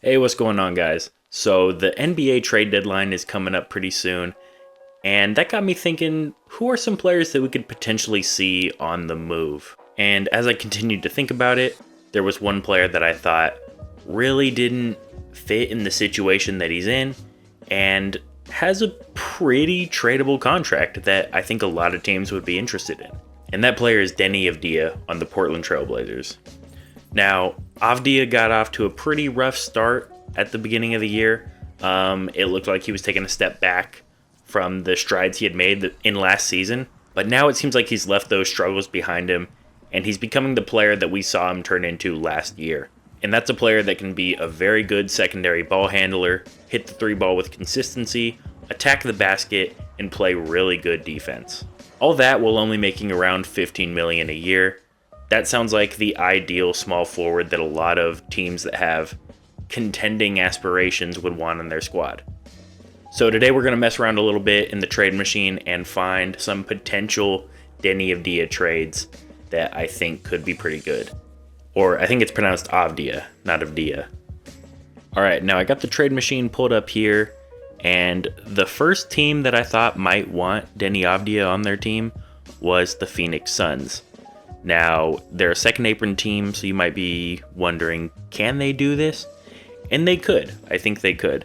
Hey, what's going on, guys? So, the NBA trade deadline is coming up pretty soon, and that got me thinking who are some players that we could potentially see on the move? And as I continued to think about it, there was one player that I thought really didn't fit in the situation that he's in and has a pretty tradable contract that I think a lot of teams would be interested in. And that player is Deni Avdija on the Portland Trailblazers. Now, Avdija got off to a pretty rough start at the beginning of the year. It looked like he was taking a step back from the strides he had made in last season. But now it seems like he's left those struggles behind him, and he's becoming the player that we saw him turn into last year. And that's a player that can be a very good secondary ball handler, hit the three ball with consistency, attack the basket, and play really good defense. All that while only making around $15 million a year. That sounds like the ideal small forward that a lot of teams that have contending aspirations would want in their squad. So today we're going to mess around a little bit in the trade machine and find some potential Deni Avdija trades that I think could be pretty good. Or I think it's pronounced Avdija, not Avdija. Alright, now I got the trade machine pulled up here, and the first team that I thought might want Deni Avdija on their team was the Phoenix Suns. Now, they're a second apron team, so you might be wondering, can they do this? And they could. I think they could.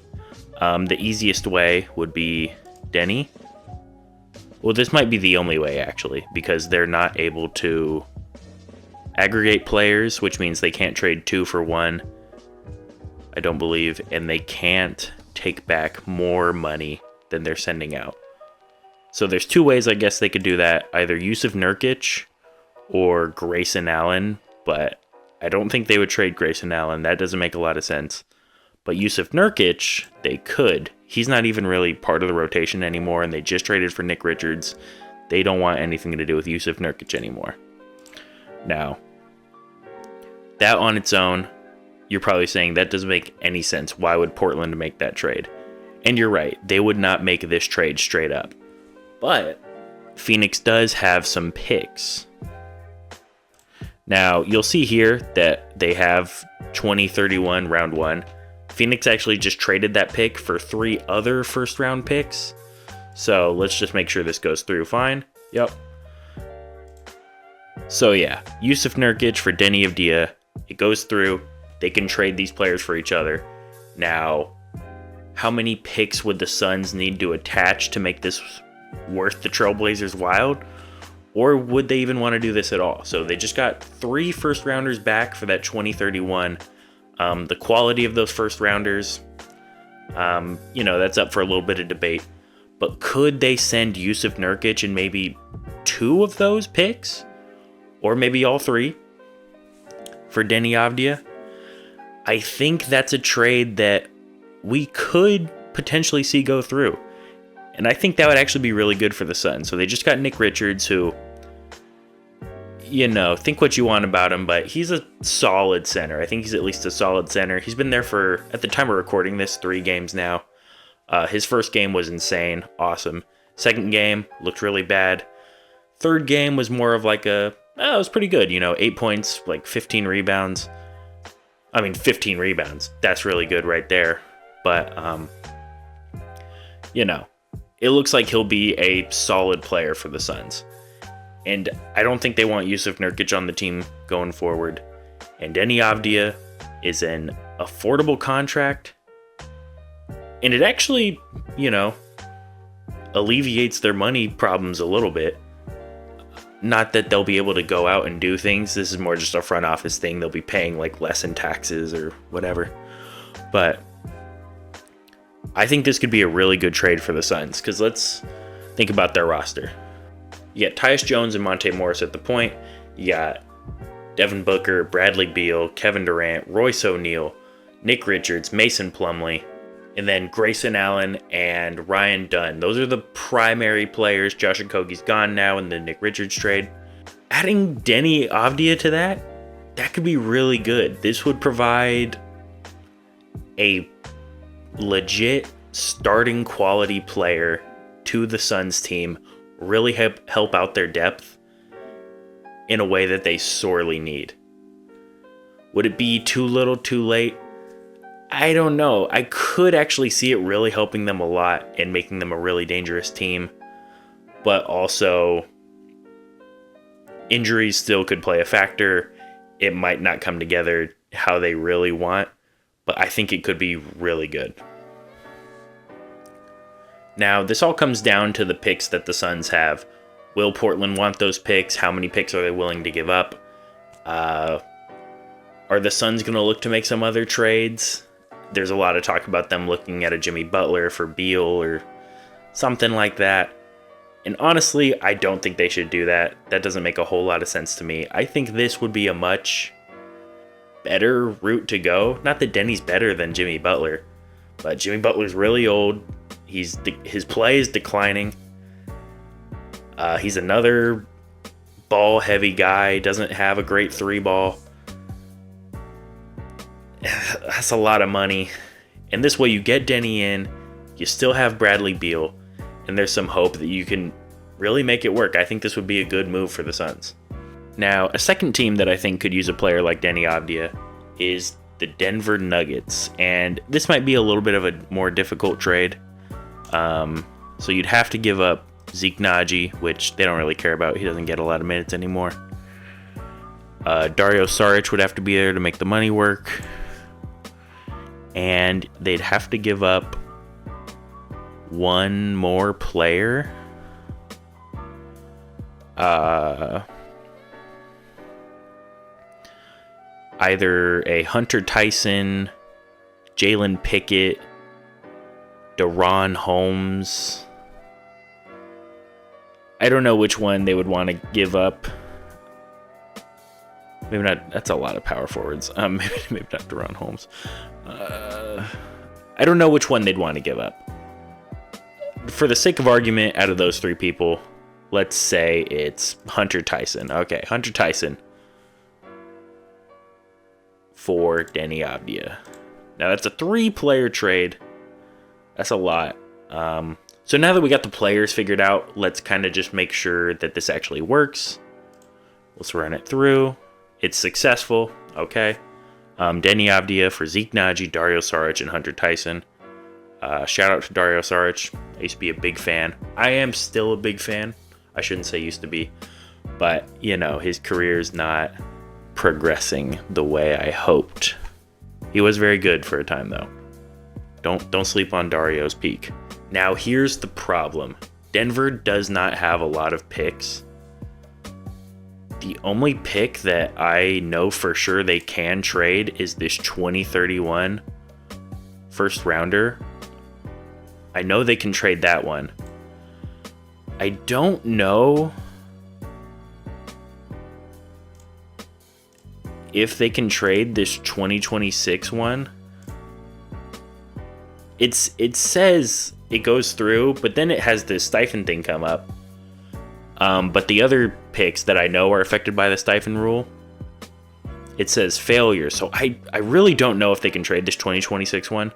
The easiest way would be Deni. Well, this might be the only way, actually, because they're not able to aggregate players, which means they can't trade 2 for 1, I don't believe, and they can't take back more money than they're sending out. So there's 2 ways I guess they could do that, either Jusuf Nurkic or Grayson Allen, but I don't think they would trade Grayson Allen. That doesn't make a lot of sense. But Jusuf Nurkic, they could. He's not even really part of the rotation anymore, and they just traded for Nick Richards. They don't want anything to do with Jusuf Nurkic anymore. Now, that on its own, you're probably saying that doesn't make any sense. Why would Portland make that trade? And you're right, they would not make this trade straight up. But Phoenix does have some picks. Now, you'll see here that they have 2031 round 1. Phoenix actually just traded that pick for 3 other first round picks. So let's just make sure this goes through fine. Yep. So yeah, Jusuf Nurkic for Deni Avdija. It goes through. They can trade these players for each other. Now, how many picks would the Suns need to attach to make this worth the Trailblazers' while? Or would they even want to do this at all? So they just got 3 first rounders back for that 2031. The quality of those first rounders, that's up for a little bit of debate. But could they send Jusuf Nurkic and maybe 2 of those picks? Or maybe all 3 for Deni Avdija? I think that's a trade that we could potentially see go through. And I think that would actually be really good for the Suns. So they just got Nick Richards, who, think what you want about him, but he's a solid center. I think he's at least a solid center. He's been there for, at the time of recording this, 3 games now. His first game was insane, awesome. Second game looked really bad. Third game was more of like it was pretty good. 8 points, like 15 rebounds. 15 rebounds. That's really good right there. But, it looks like he'll be a solid player for the Suns. And I don't think they want Jusuf Nurkic on the team going forward. And Deni Avdija is an affordable contract. And it actually, alleviates their money problems a little bit. Not that they'll be able to go out and do things. This is more just a front office thing. They'll be paying like less in taxes or whatever. But I think this could be a really good trade for the Suns, because let's think about their roster. You got Tyus Jones and Monte Morris at the point. You got Devin Booker, Bradley Beal, Kevin Durant, Royce O'Neal, Nick Richards, Mason Plumlee, and then Grayson Allen and Ryan Dunn. Those are the primary players. Josh Okogie's gone now in the Nick Richards trade. Adding Deni Avdija to that could be really good. This would provide a legit starting quality player to the Suns team, really help out their depth in a way that they sorely need. Would it be too little too late? I don't know. I could actually see it really helping them a lot and making them a really dangerous team. But also, injuries still could play a factor. It might not come together how they really want, but I think it could be really good. Now, this all comes down to the picks that the Suns have. Will Portland want those picks? How many picks are they willing to give up? Are the Suns going to look to make some other trades? There's a lot of talk about them looking at a Jimmy Butler for Beal or something like that. And honestly, I don't think they should do that. That doesn't make a whole lot of sense to me. I think this would be a much better route to go. Not that Deni's better than Jimmy Butler, but Jimmy Butler's really old. His play is declining. He's another ball-heavy guy. Doesn't have a great three ball. That's a lot of money. And this way you get Deni in, you still have Bradley Beal, and there's some hope that you can really make it work. I think this would be a good move for the Suns. Now, a second team that I think could use a player like Deni Avdija is the Denver Nuggets. And this might be a little bit of a more difficult trade. So you'd have to give up Zeke Naji, which they don't really care about. He doesn't get a lot of minutes anymore. Dario Saric would have to be there to make the money work. And they'd have to give up one more player. Either a Hunter Tyson, Jalen Pickett, DeRon Holmes. I don't know which one they would want to give up. Maybe not. That's a lot of power forwards. Maybe not DeRon Holmes. I don't know which one they'd want to give up. For the sake of argument, out of those three people, let's say it's Hunter Tyson. Okay, Hunter Tyson for Deni Avdija. Now that's a 3-player trade. That's a lot. So now that we got the players figured out, let's kind of just make sure that this actually works. Let's run it through. It's successful. Okay. Deni Avdija for Zeke Naji, Dario Saric, and Hunter Tyson. Shout out to Dario Saric. I used to be a big fan. I am still a big fan. I shouldn't say used to be. But, you know, his career is not progressing the way I hoped. He was very good for a time, though. Don't sleep on Dario's peak. Now, here's the problem. Denver does not have a lot of picks. The only pick that I know for sure they can trade is this 2031 first rounder. I know they can trade that one. I don't know if they can trade this 2026 one. It says it goes through, but then it has this stipend thing come up. But the other picks that I know are affected by the stipend rule, it says failure. So I really don't know if they can trade this 2026 one.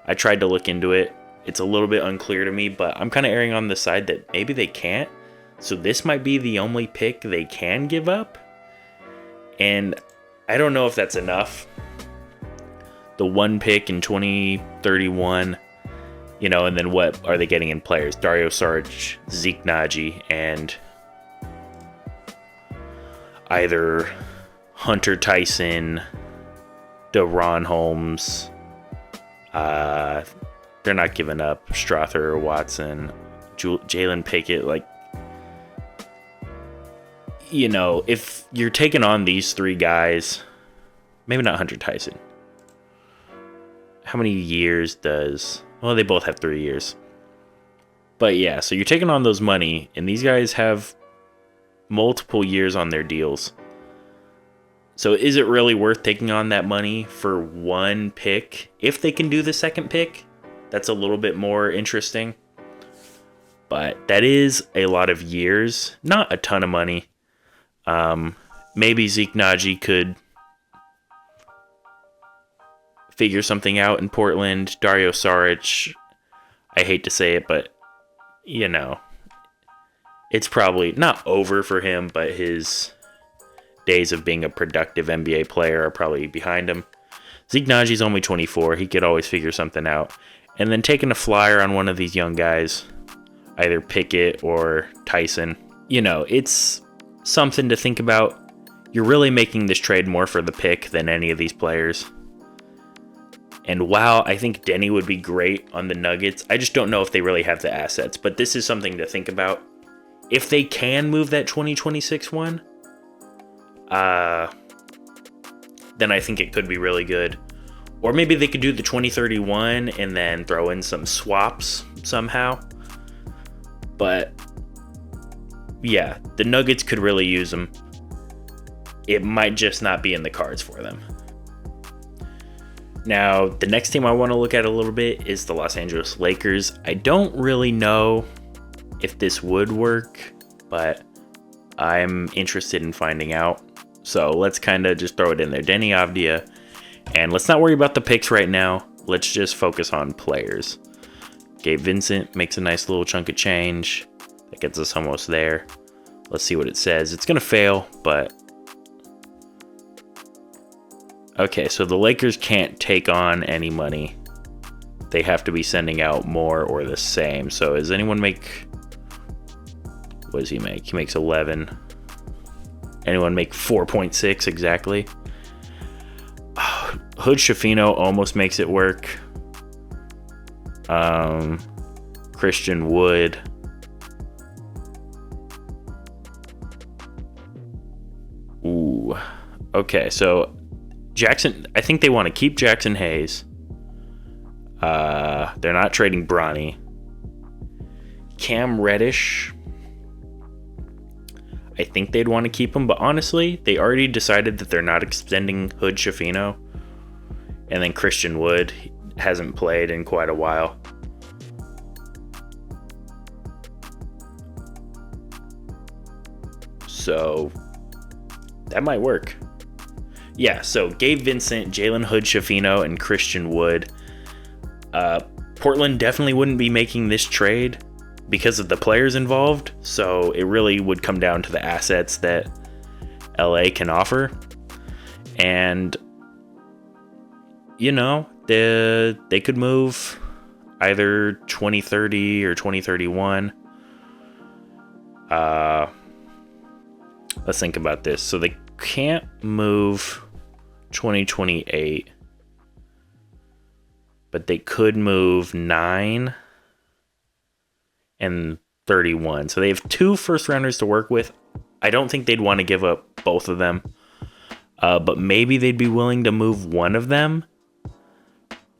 I tried to look into it. It's a little bit unclear to me, but I'm kind of erring on the side that maybe they can't. So this might be the only pick they can give up. And I don't know if that's enough. The one pick in 2031, you know, and then what are they getting in players? Dario Saric, Zeke Naji, and either Hunter Tyson, DeRon Holmes. They're not giving up Strother or Watson, Jalen Pickett. Like, you know, if you're taking on these three guys, maybe not Hunter Tyson. How many years does... Well, they both have 3 years. But yeah, so you're taking on those money, and these guys have multiple years on their deals. So is it really worth taking on that money for one pick? If they can do the second pick, that's a little bit more interesting. But that is a lot of years, not a ton of money. Maybe Zeke Naji could figure something out in Portland. Dario Saric, I hate to say it, but, you know, it's probably not over for him, but his days of being a productive NBA player are probably behind him. Zeke Najee's only 24. He could always figure something out. And then taking a flyer on one of these young guys, either Pickett or Tyson. It's something to think about. You're really making this trade more for the pick than any of these players. And while I think Deni would be great on the Nuggets, I just don't know if they really have the assets. But this is something to think about. If they can move that 2026 one, then I think it could be really good. Or maybe they could do the 2031 and then throw in some swaps somehow. But yeah, the Nuggets could really use them. It might just not be in the cards for them. Now, the next team I want to look at a little bit is the Los Angeles Lakers. I don't really know if this would work, but I'm interested in finding out. So let's kind of just throw it in there. Deni Avdija. And let's not worry about the picks right now. Let's just focus on players. Gabe Vincent makes a nice little chunk of change. That gets us almost there. Let's see what it says. It's going to fail, but... Okay, so the Lakers can't take on any money. They have to be sending out more or the same. So does anyone make... What does he make? He makes 11. Anyone make 4.6 exactly? Oh, Hood Schifino almost makes it work. Christian Wood. Ooh. Okay, so Jackson, I think they want to keep Jackson Hayes. They're not trading Bronny. Cam Reddish, I think they'd want to keep him, but honestly, they already decided that they're not extending Hood Schifino. And then Christian Wood hasn't played in quite a while. So that might work. Yeah, so Gabe Vincent, Jalen Hood Schifino, and Christian Wood. Portland definitely wouldn't be making this trade because of the players involved, so it really would come down to the assets that LA can offer. And, they could move either 2030 or 2031. Let's think about this. So they can't move 2028, but they could move 9 and 31. So they have 2 first rounders to work with. I don't think they'd want to give up both of them, but maybe they'd be willing to move one of them,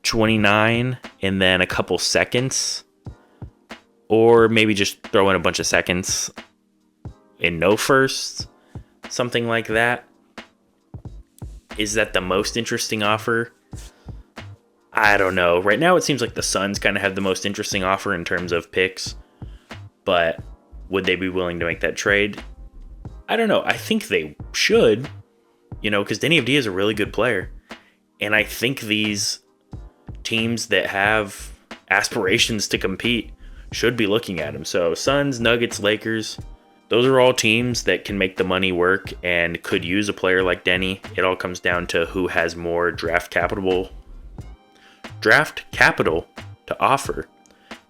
29, and then a couple seconds, or maybe just throw in a bunch of seconds and no firsts, something like that. Is that the most interesting offer? I don't know. Right now it seems like the Suns kind of have the most interesting offer in terms of picks, but would they be willing to make that trade? I don't know. I think they should, because Deni Avdija is a really good player. And I think these teams that have aspirations to compete should be looking at him. So Suns, Nuggets, Lakers, those are all teams that can make the money work and could use a player like Deni. It all comes down to who has more draft capital to offer.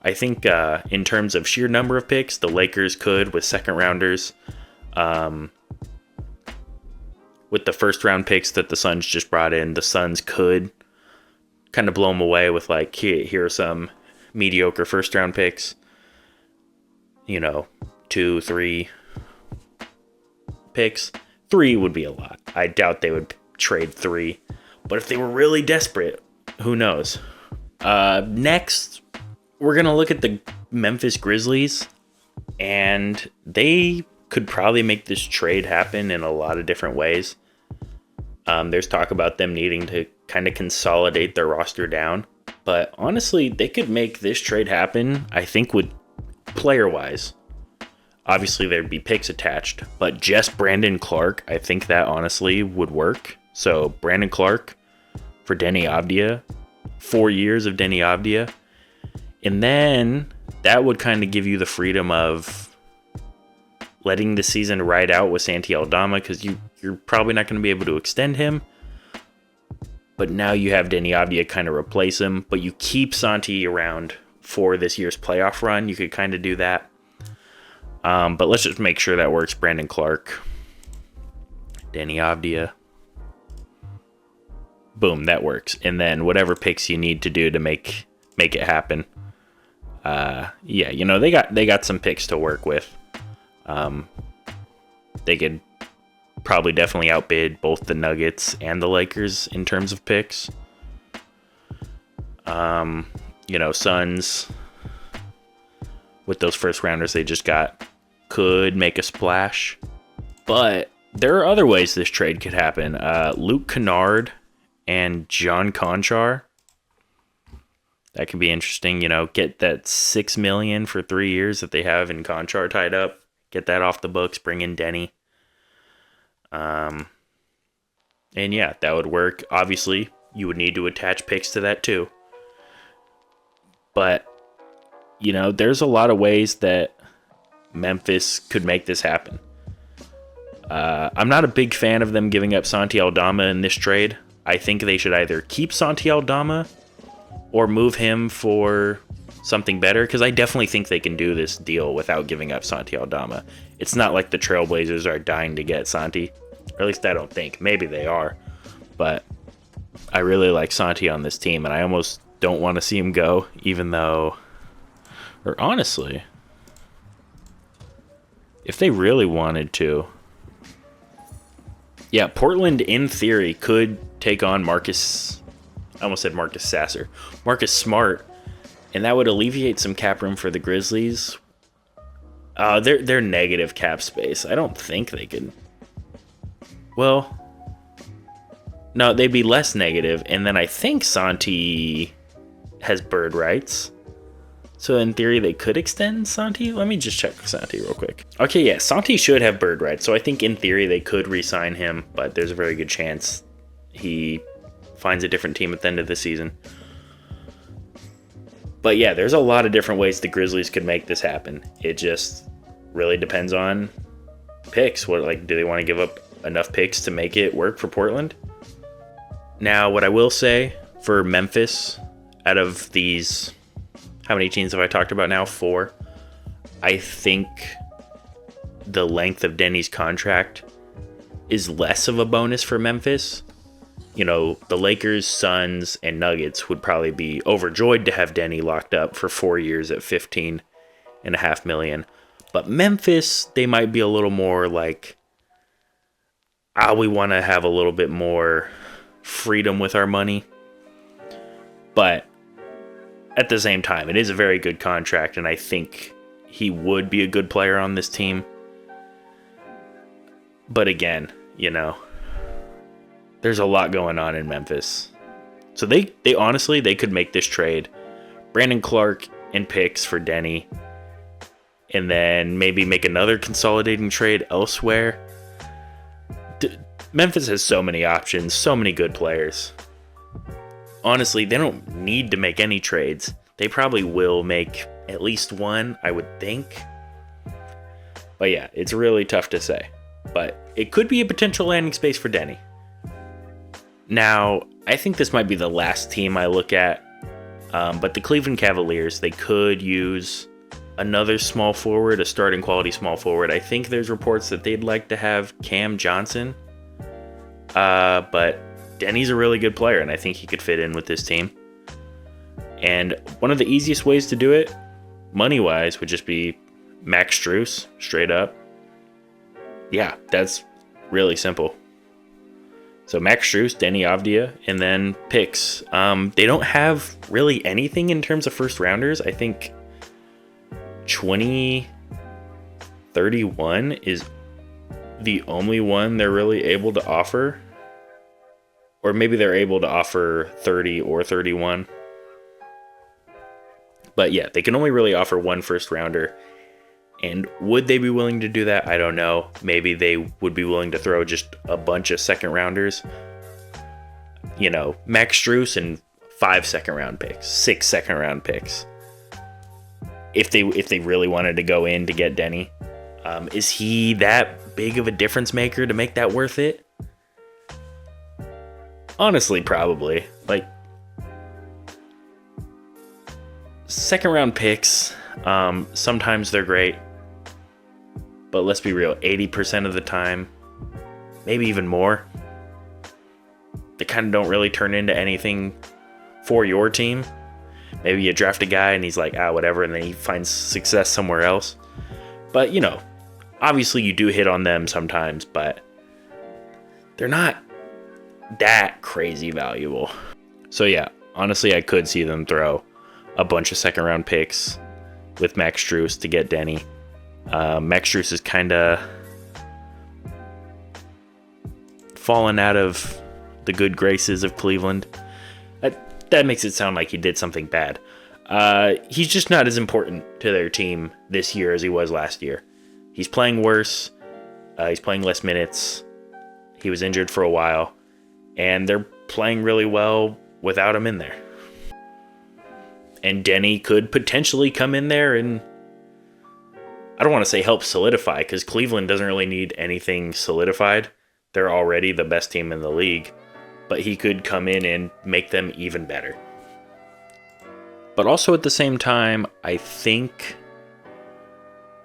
I think in terms of sheer number of picks, the Lakers could with second rounders. With the first round picks that the Suns just brought in, the Suns could kind of blow them away with here are some mediocre first round picks. 2, 3 picks. 3 would be a lot. I doubt they would trade 3. But if they were really desperate, who knows? Next, we're going to look at the Memphis Grizzlies. And they could probably make this trade happen in a lot of different ways. There's talk about them needing to kind of consolidate their roster down. But honestly, they could make this trade happen, I think, with player-wise. Obviously, there'd be picks attached, but just Brandon Clark, I think that honestly would work. So Brandon Clark for Deni Avdija, 4 years of Deni Avdija. And then that would kind of give you the freedom of letting the season ride out with Santi Aldama, because you're probably not going to be able to extend him. but now you have Deni Avdija kind of replace him, but you keep Santi around for this year's playoff run. You could kind of do that. But let's just make sure that works. Brandon Clark, Deni Avdija. Boom, that works. And then whatever picks you need to do to make it happen. Yeah, you know, they got some picks to work with. They could probably definitely outbid both the Nuggets and the Lakers in terms of picks. You know, Suns with those first rounders they just got could make a splash. But there are other ways this trade could happen. Luke Kennard and John Conchar. That could be interesting, you know, get that $6 million for 3 years that they have in Conchar tied up. Get that off the books, bring in Deni. And yeah, that would work. Obviously, you would need to attach picks to that too. But, you know, there's a lot of ways that Memphis could make this happen. I'm not a big fan of them giving up Santi Aldama in this trade. I think they should either keep Santi Aldama or move him for something better, because I definitely think they can do this deal without giving up Santi Aldama. It's not like the Trailblazers are dying to get Santi, or at least I don't think. Maybe they are, but I really like Santi on this team, and I almost don't want to see him go, even though, or honestly, if they really wanted to, yeah, Portland in theory could take on Marcus Smart, and that would alleviate some cap room for the Grizzlies. They're negative cap space. I don't think they could. Well, no, they'd be less negative, and then I think Santi has bird rights. So in theory, they could extend Santi. Let me just check Santi real quick. Okay, yeah, Santi should have bird rights. So I think in theory they could re-sign him, but there's a very good chance he finds a different team at the end of the season. But yeah, there's a lot of different ways the Grizzlies could make this happen. It just really depends on picks. What, like, do they want to give up enough picks to make it work for Portland? Now, what I will say for Memphis, out of these, how many teams have I talked about now? 4. I think the length of Deni's contract is less of a bonus for Memphis. You know, the Lakers, Suns, and Nuggets would probably be overjoyed to have Deni locked up for 4 years at $15.5 million. But Memphis, they might be a little more like, we want to have a little bit more freedom with our money. But at the same time, it is a very good contract, and I think he would be a good player on this team. But again, you know, there's a lot going on in Memphis. So they honestly, they could make this trade. Brandon Clark and picks for Deni. And then maybe make another consolidating trade elsewhere. Memphis has so many options, so many good players. Honestly, they don't need to make any trades. They probably will make at least one, I would think. But yeah, it's really tough to say. But it could be a potential landing space for Deni. Now, I think this might be the last team I look at. But the Cleveland Cavaliers, they could use another small forward, a starting quality small forward. I think there's reports that they'd like to have Cam Johnson. But Deni's a really good player, and I think he could fit in with this team. And one of the easiest ways to do it, money-wise, would just be Max Strus, straight up. Yeah, that's really simple. So Max Strus, Deni Avdija, and then picks. They don't have really anything in terms of first rounders. I think 2031 is the only one they're really able to offer. Or maybe they're able to offer 30 or 31. But yeah, they can only really offer one first rounder. And would they be willing to do that? I don't know. Maybe they would be willing to throw just a bunch of second rounders. You know, Max Strus and 5 second round picks, 6 second round picks. If they really wanted to go in to get Deni. Is he that big of a difference maker to make that worth it? Honestly, probably. Like, second round picks, sometimes they're great. But let's be real, 80% of the time, maybe even more, they kind of don't really turn into anything for your team. Maybe you draft a guy and he's like, whatever, and then he finds success somewhere else. But, you know, obviously you do hit on them sometimes, but they're not that crazy valuable. So yeah, honestly, I could see them throw a bunch of second round picks with Max Strus to get Deni. Max Strus is kind of fallen out of the good graces of Cleveland. That makes it sound like he did something bad. He's just not as important to their team this year as he was last year. He's playing worse. He's playing less minutes. He was injured for a while. And they're playing really well without him in there. And Deni could potentially come in there and, I don't want to say help solidify, because Cleveland doesn't really need anything solidified. They're already the best team in the league. But he could come in and make them even better. But also at the same time, I think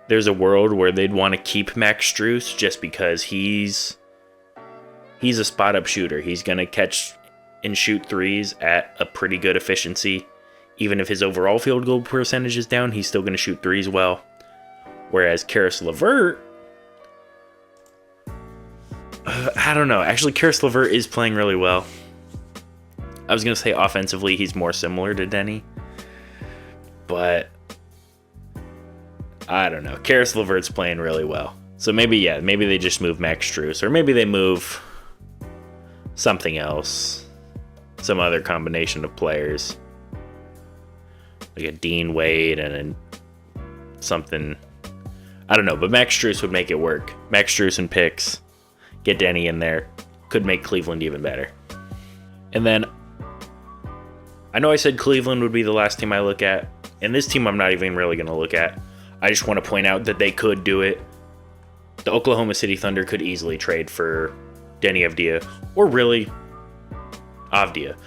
there's a world where they'd want to keep Max Strus just because he's a spot-up shooter. He's going to catch and shoot threes at a pretty good efficiency. Even if his overall field goal percentage is down, he's still going to shoot threes well. Whereas Caris LeVert, I don't know. Actually, Caris LeVert is playing really well. I was going to say offensively, he's more similar to Deni. But I don't know. Caris LeVert's playing really well. So maybe they just move Max Strus. Or maybe they move something else. Some other combination of players. Like a Dean Wade and something. I don't know. But Max Strus would make it work. Max Strus and picks. Get Deni in there. Could make Cleveland even better. And then, I know I said Cleveland would be the last team I look at. And this team I'm not even really going to look at. I just want to point out that they could do it. The Oklahoma City Thunder could easily trade for Deni Avdija. Or really, Avdija.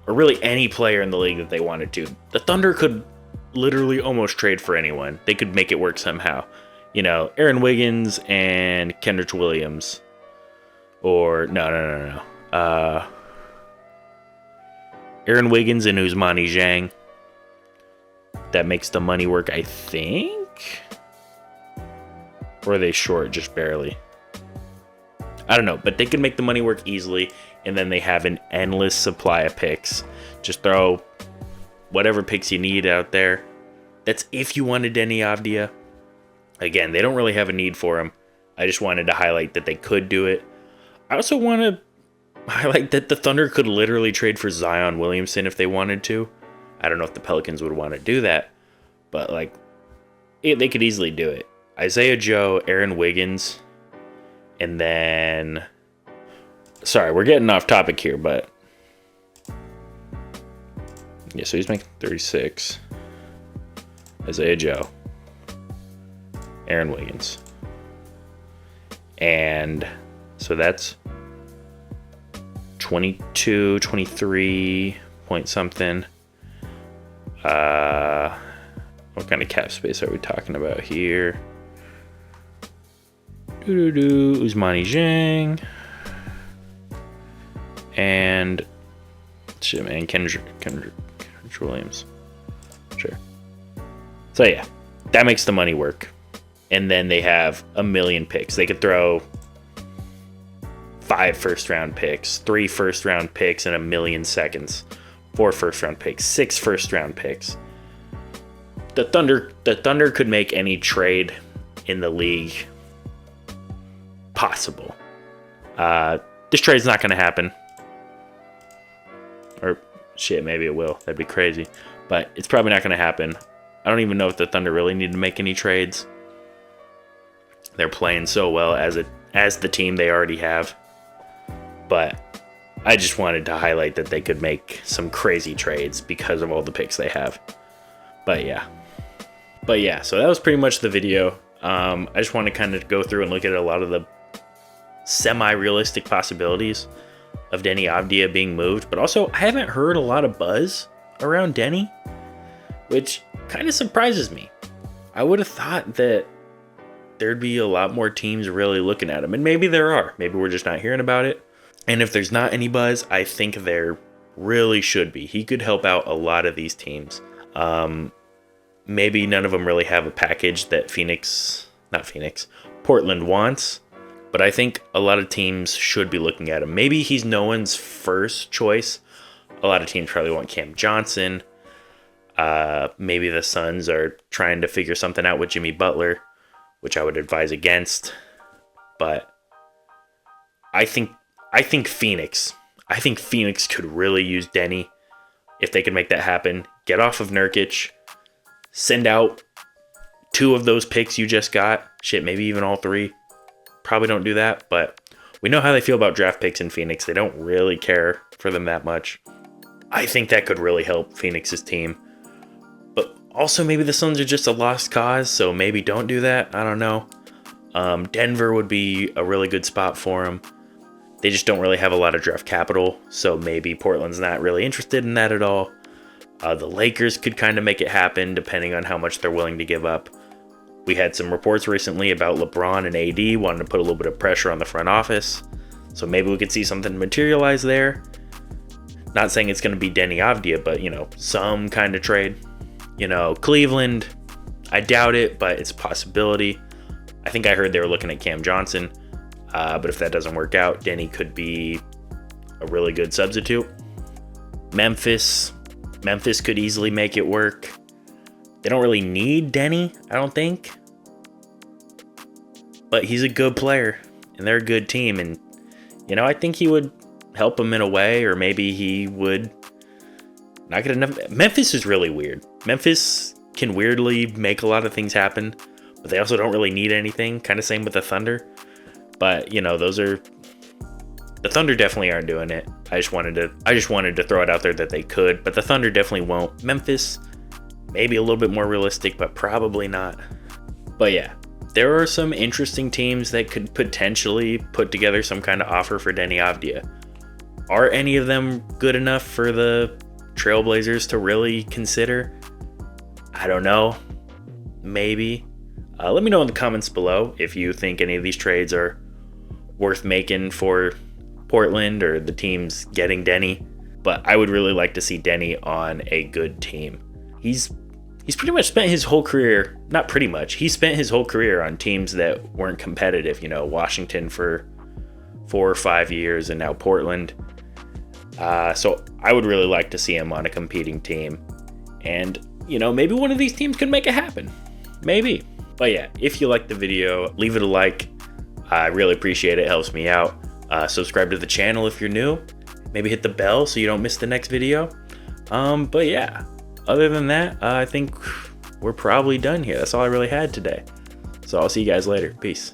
Or really any player in the league that they wanted to. The Thunder could literally almost trade for anyone. They could make it work somehow. You know, Aaron Wiggins and Kendrick Williams. Or, no. Aaron Wiggins and Ousmane Dieng. That makes the money work, I think? Or are they short just barely? I don't know, but they could make the money work easily, and then they have an endless supply of picks. Just throw whatever picks you need out there. That's if you wanted Deni Avdija. Again, they don't really have a need for him. I just wanted to highlight that they could do it. I also want to highlight that the Thunder could literally trade for Zion Williamson if they wanted to. I don't know if the Pelicans would want to do that, but like, they could easily do it. Isaiah Joe, Aaron Wiggins, and then, sorry, we're getting off topic here, but yeah, so he's making 36. Isaiah Joe, Aaron Wiggins, and so that's 22, 23 point something. What kind of cap space are we talking about here? Ousmane Dieng. And shit, man, Kendrick Williams. Sure. So yeah, that makes the money work. And then they have a million picks. They could throw 5 first-round picks, 3 first-round picks, and 1,000,000 seconds. 4 first-round picks, 6 first-round picks. The Thunder could make any trade in the league possible. This trade's not going to happen. Or shit, maybe it will. That'd be crazy. But it's probably not going to happen. I don't even know if the Thunder really need to make any trades. They're playing so well as the team they already have. But I just wanted to highlight that they could make some crazy trades because of all the picks they have. But yeah, so that was pretty much the video. I just want to kind of go through and look at a lot of the semi-realistic possibilities. of Deni Avdija being moved, but also I haven't heard a lot of buzz around Deni, which kind of surprises me. I would have thought that there'd be a lot more teams really looking at him, and maybe there are. Maybe we're just not hearing about it. And if there's not any buzz, I think there really should be. He could help out a lot of these teams. Maybe none of them really have a package that Portland wants, but I think a lot of teams should be looking at him. Maybe he's no one's first choice. A lot of teams probably want Cam Johnson. Maybe the Suns are trying to figure something out with Jimmy Butler, which I would advise against. But I think Phoenix could really use Deni if they could make that happen. Get off of Nurkic. Send out 2 of those picks you just got. Shit, maybe even all 3. Probably don't do that, but we know how they feel about draft picks in Phoenix. They don't really care for them that much. I think that could really help Phoenix's team. But also maybe the Suns are just a lost cause, so maybe don't do that. I don't know. Denver would be a really good spot for them. They just don't really have a lot of draft capital, so maybe Portland's not really interested in that at all. The Lakers could kind of make it happen depending on how much they're willing to give up. We had some reports recently about LeBron and AD wanting to put a little bit of pressure on the front office. So maybe we could see something materialize there. Not saying it's going to be Deni Avdija, but, some kind of trade. Cleveland, I doubt it, but it's a possibility. I think I heard they were looking at Cam Johnson. But if that doesn't work out, Deni could be a really good substitute. Memphis could easily make it work. They don't really need Deni, I don't think. But he's a good player, and they're a good team. And, I think he would help them in a way, or maybe he would not get enough. Memphis is really weird. Memphis can weirdly make a lot of things happen, but they also don't really need anything. Kind of same with the Thunder. But, the Thunder definitely aren't doing it. I just wanted to throw it out there that they could, but the Thunder definitely won't. Memphis, maybe a little bit more realistic, but probably not. But yeah, there are some interesting teams that could potentially put together some kind of offer for Deni Avdija. Are any of them good enough for the Trailblazers to really consider? I don't know. Maybe. Let me know in the comments below if you think any of these trades are worth making for Portland or the teams getting Deni. But I would really like to see Deni on a good team. He's pretty much spent his whole career, not pretty much, he spent his whole career on teams that weren't competitive. Washington for 4 or 5 years and now Portland. So I would really like to see him on a competing team. And, maybe one of these teams could make it happen. Maybe. But yeah, if you liked the video, leave it a like. I really appreciate it. It helps me out. Subscribe to the channel if you're new. Maybe hit the bell so you don't miss the next video. But yeah, other than that, I think we're probably done here. That's all I really had today. So I'll see you guys later. Peace.